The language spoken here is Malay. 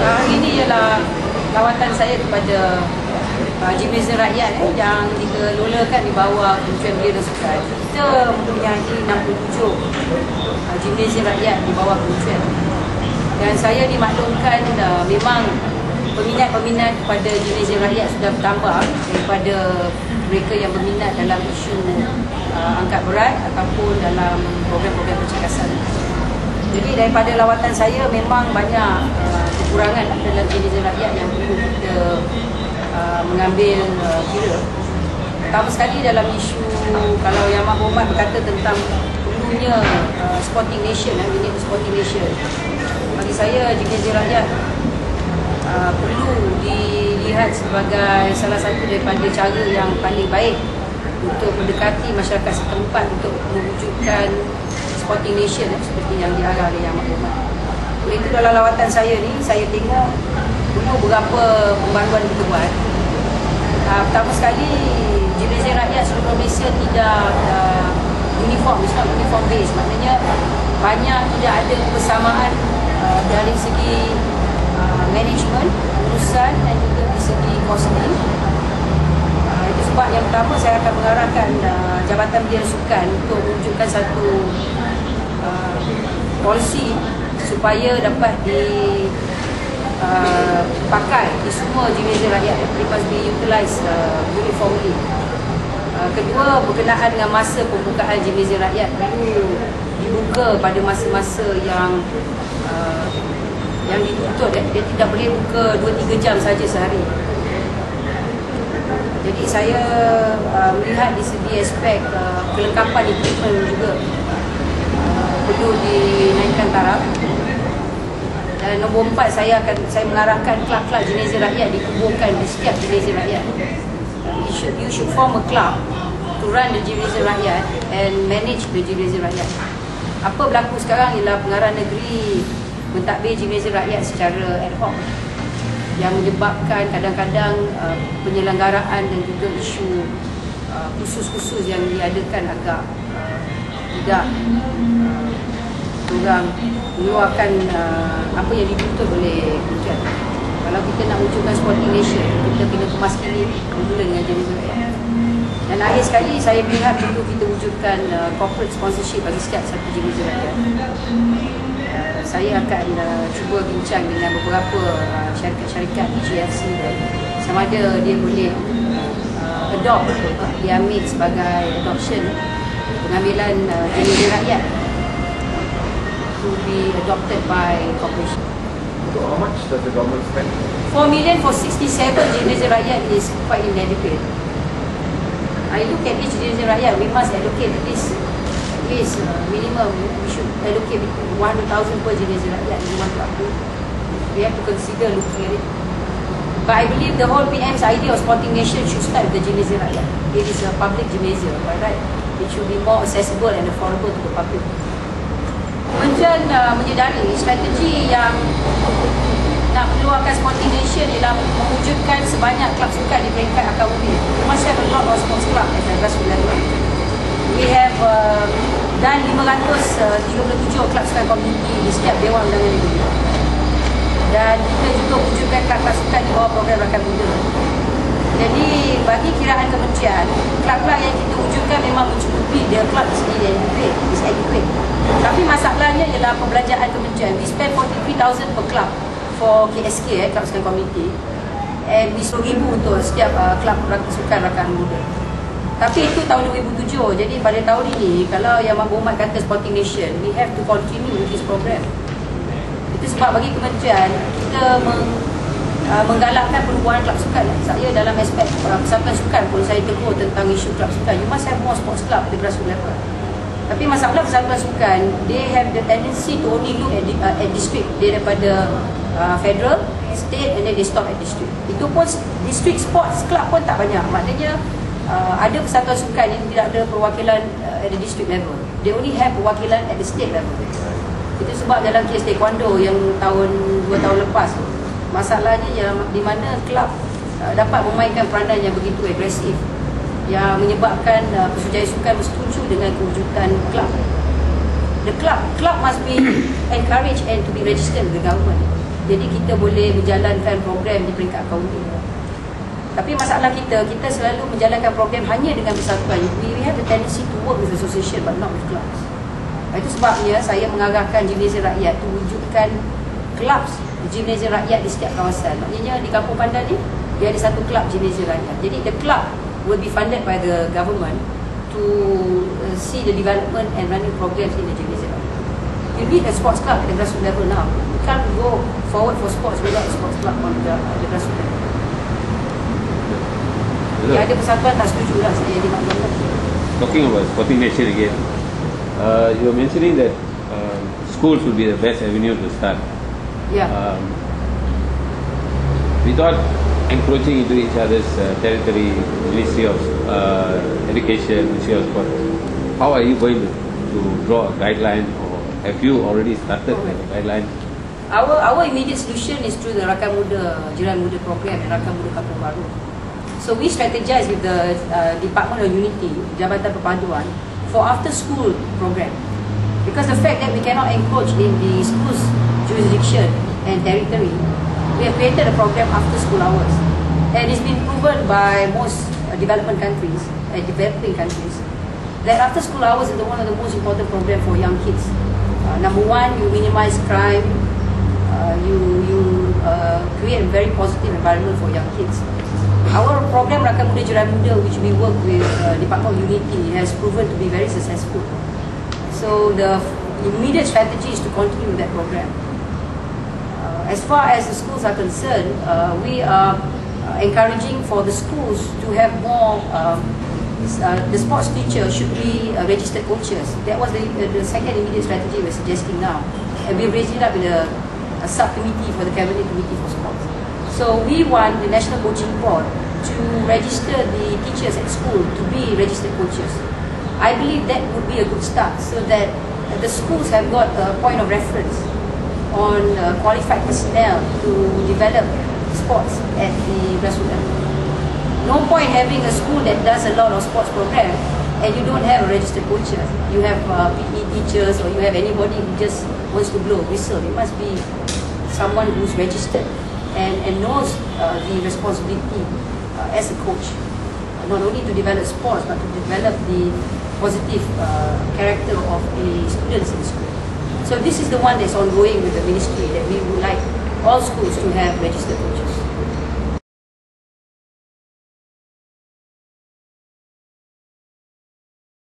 Ini ialah lawatan saya kepada Gimnazium Rakyat yang dikelolakan di bawah Kementerian Belia dan Sukan. Kita mempunyai 67 Gimnazium Rakyat di bawah Kementerian. Dan saya dimaklumkan memang peminat-peminat kepada Gimnazium Rakyat sudah bertambah daripada mereka yang berminat dalam isu angkat berat ataupun dalam program-program percakapan. Jadi daripada lawatan saya memang banyak kekurangan dalam Gimnazium Rakyat yang perlu kita mengambil kira. Pertama sekali dalam isu, kalau Yang Berhormat berkata tentang perlunya Sporting Nation, we need Sporting Nation. Bagi saya Gimnazium Rakyat perlu dilihat sebagai salah satu daripada cara yang paling baik untuk mendekati masyarakat setempat untuk mewujudkan Sporting Nation seperti yang diarah oleh Yang Berhormat. Oleh itu dalam lawatan saya ni, saya tengok perlu beberapa pembaruan kita buat. Pertama sekali, Gimnazium Rakyat seluruh Malaysia tidak uniform, it's not uniform base. Maknanya banyak tidak ada persamaan dari segi management, urusan dan juga dari segi costing. Itu sebab yang pertama saya akan mengarahkan Jabatan Belia dan Sukan untuk mewujudkan satu polisi supaya dapat dipakai di semua Gimnazium Rakyat. It must be utilised uniformly. Kedua, berkenaan dengan masa pembukaan Gimnazium Rakyat perlu dibuka pada masa-masa yang dituntut. Dia tidak boleh buka 2-3 jam saja sehari. Jadi saya melihat di segi aspek kelengkapan equipment juga perlu dinaikkan taraf. Dan nombor 4, saya mengarahkan kelab-kelab Gimnazium Rakyat dikuburkan di setiap Gimnazium Rakyat. You should form a club to run the Gimnazium Rakyat and manage the Gimnazium Rakyat. Apa berlaku sekarang ialah pengarah negeri mentadbir Gimnazium Rakyat secara ad hoc yang menyebabkan kadang-kadang penyelenggaraan dan juga isu khusus-khusus yang diadakan agak tidak kurang mengeluarkan apa yang dituntut oleh Kementerian. Kalau kita nak wujudkan Sporting Nation, kita kena kemas kini bermula dengan Gimnazium Rakyat. Dan akhir sekali, saya melihat perlu kita wujudkan corporate sponsorship bagi setiap satu Gimnazium Rakyat. Saya akan cuba bincang dengan beberapa syarikat-syarikat GFC sama ada dia boleh diambil sebagai adoption pengambilan Gimnazium Rakyat to be adopted by corporation. So how much does the government spend? 4 million for 67 Gimnazium Rakyat is quite inadequate. I look at each Gimnazium Rakyat, we must allocate at least minimum, we should allocate 100,000 per Gimnazium Rakyat in one club. We have to consider looking at it. But I believe the whole PM's idea of Sporting Nation should start with the Gimnazium Rakyat. It is a public gymnasium, right? It should be more accessible and affordable to the public. Kementerian menyedari strategi yang nak keluarkan Sporting Nation ialah mewujudkan sebanyak kelab sukan di peringkat akar bumi. We must have a lot of sports club at the grassroots level. We have dan 537 kelab sukan komuniti di setiap Dewan Undangan Negeri. Dan kita juga wujudkan kelab-kelab sukan di bawah program Rakan Muda. Jadi bagi kiraan kementerian, kelab-kelab yang kita wujudkan memang mencukupi, dia kelab sendiri is adequate. Tapi masalahnya ialah pembelanjaan kementerian. We spend 43,000 per club for KSK, kelab sukan komuniti, and we 10,000 untuk setiap kelab sukan Rakan Muda. Tapi itu tahun 2007. Jadi pada tahun ini, kalau Yang Berhormat kata Sporting Nation, we have to continue with this program. Itu sebab bagi kementerian, kita menggalakkan perubahan kelab sukan. Saya dalam aspek persatuan sukan pun saya tegur tentang isu kelab sukan. You must have more sports club di grassroots level. Tapi masalah persatuan sukan, they have the tendency to only look at district. Dia daripada federal, state, and then they stop at district. Itu pun district sports club pun tak banyak. Maknanya ada persatuan sukan yang tidak ada perwakilan at the district level. They only have perwakilan at the state level. Itu sebab dalam kes taekwondo yang 2 tahun lepas, masalahnya yang di mana kelab dapat memainkan peranan yang begitu agresif yang menyebabkan Putrajaya Sukan bersetuju dengan kewujudan kelab. The club must be encouraged and to be registered with the government. Jadi kita boleh menjalankan program di peringkat kaunti. Tapi masalah kita selalu menjalankan program hanya dengan persatuan. We have the tendency to work with association but not with clubs. Itu sebabnya saya mengarahkan Gimnasium Rakyat to wujudkan clubs Gimnasium Rakyat di setiap kawasan. Maknanya di Kampung Pandan ni dia ada satu club Gimnasium Rakyat. Jadi the club will be funded by the government to see the development and running programs in the Gimnasium Rakyat. You need a sports club at the grassroots level now. You can't go forward for sports without a sports club on the grassroots level. Yang ada persatuan tak setuju lah saya jadi maklumat. Talking about sporting nation again, you were mentioning that schools would be the best avenue to start. Yeah. Without encroaching into each other's territory, Ministry of Education, Ministry of Sport, how are you going to draw a guideline, or have you already started a guideline? Our immediate solution is through the Rakan Muda, Jiran Muda program and Rakan Muda Kampung Baru. So we strategize with the Department of Unity, Jabatan Perpaduan, for after school program. Because the fact that we cannot encroach in the school's jurisdiction and territory, we have created a program after school hours. And it's been proven by most developing countries that after school hours is one of the most important programs for young kids. Number one, you minimize crime, you create a very positive environment for young kids. Our program Rakan Muda Jiran Muda, which we work with Department of Unity, has proven to be very successful. So the immediate strategy is to continue with that program. As far as the schools are concerned, we are encouraging for the schools to have more. The sports teacher should be registered coaches. That was the second immediate strategy we're suggesting now, and we've raised it up in a subcommittee for the Cabinet Committee for Sports. So we want the National Coaching Board to register the teachers at school to be registered coaches. I believe that would be a good start, so that the schools have got a point of reference on qualified personnel to develop sports at the grassroots level. No point having a school that does a lot of sports program and you don't have a registered coaches. You have PE teachers, or you have anybody who just wants to blow a whistle. It must be someone who's registered and knows the responsibility as a coach, not only to develop sports but to develop the positive character of the students in school. So this is the one that's ongoing with the ministry, that we would like all schools to have registered coaches.